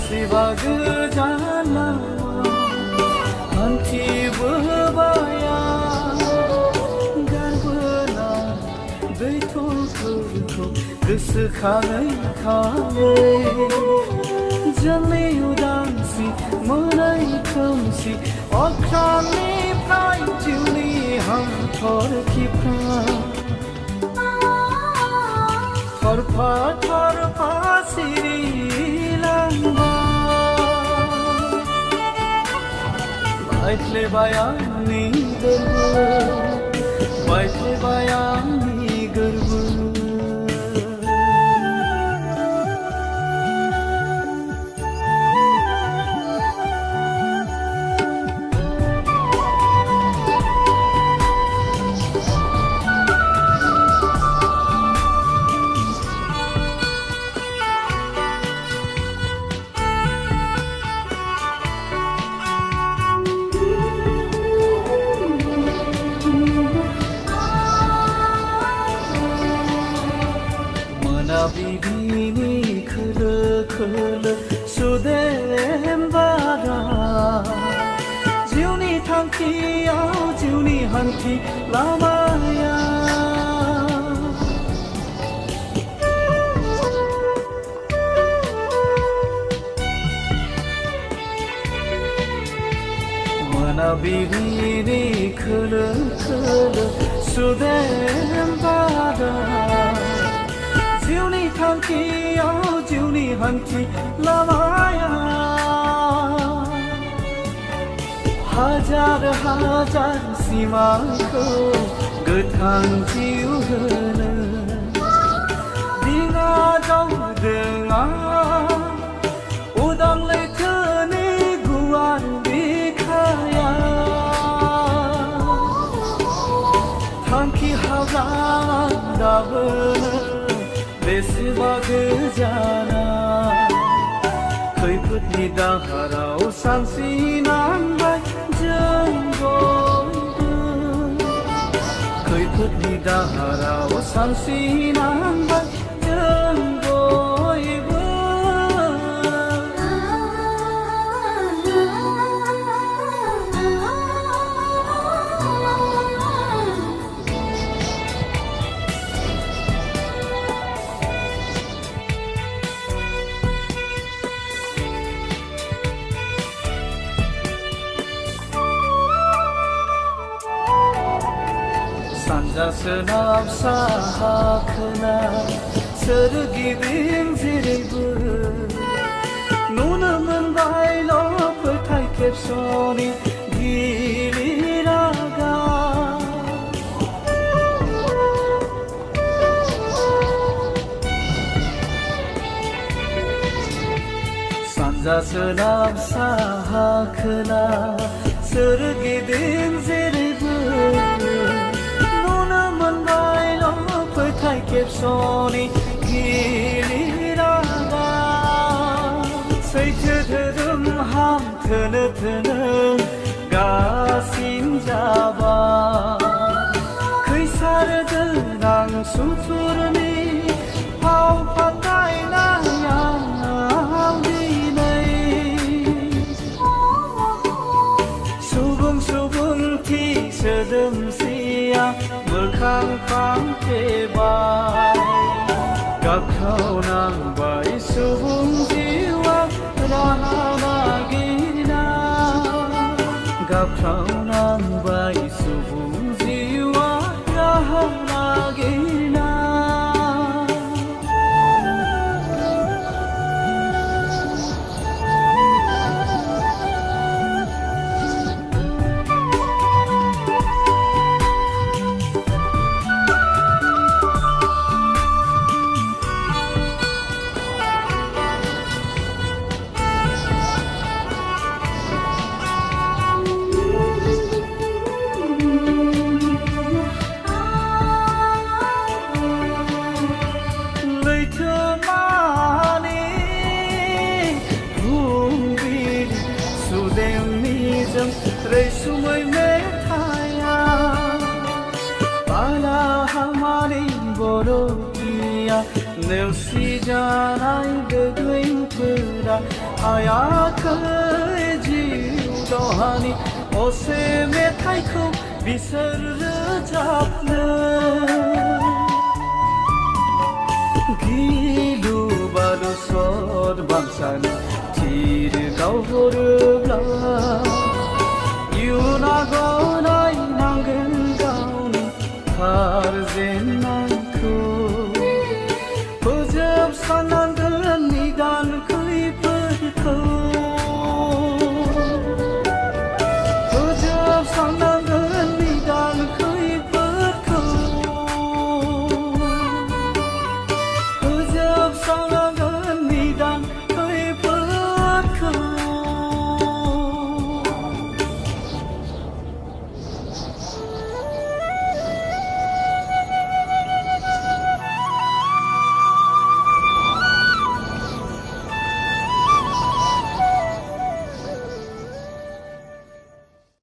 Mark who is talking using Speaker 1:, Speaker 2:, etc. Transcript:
Speaker 1: बेसेबां गोजान लामा हान्थिबोबाया गारबोना दै थौफोरखौ गोसोखाङै खाङै जोंनि उदांस्रि मोनै खोमसि अख्रांनिफ्राय जिउनि हाथरखिफ्रा थरफा थरफा सिरिलांबाय बायफ्लेबाय आंनि गोरबो बायफ्लेबाय आंनि गोरबो मोनाबिलिनि खोलो खोलो सुदेम बारा जिउनि थांखियाव जिउनि हान्थि लामाया मोनाबिलिनि खोलो खोलो सुदेम बारा जिउनि थांखियाव जिउनि हान्थि लामाया हाजार हाजार सिमांखौ गोथां जिउ होनो दिङा दावदोङा उदां लैथोनि गुवार बिखाया थांखि हाब्ला दाबोनो बेसेबा गोजाना खैफोदनि दाहाराव सानस्रिनांबाय जों बयबो खैफोदनि दाहाराव सानस्रिनांबाय जों बयबो सानजा सोनाब साहा खोला सोरगिदिं जेरैबो नुनो मोनबायल' फोथाय खेबस'नि गिलिर आगान सानजा सोनाब साहा खोला सोरगिदिं जेरैबो फोथाय खेबस'नि गिलिर आगान सैथो धोरोम हामथोनो थोनो गासिन जाबाय खैसार गोनां सुथुरनि फाव फान्दायनायाव दिनै सुबुं सुबुंथि सोदोमस्रिया मोखां फांथेबाय गाबख्रावनांबाय सुबुं जिउआ राहा नागिरना गाबख्रावनांबाय सुबुं जिउआ राहा नागिरना रैसुमै मेथाया बाला हामानि बर'थिया नेवसि जानाय गोग्लैफोरा हायाखै जिउ दावहानि असे मेथाइखौ बिसोर रोजाबनो गिलु बालु सर बांसानि थिर गावहरोब्ला इयुना गनायनांगोन गावनि खारजेननाय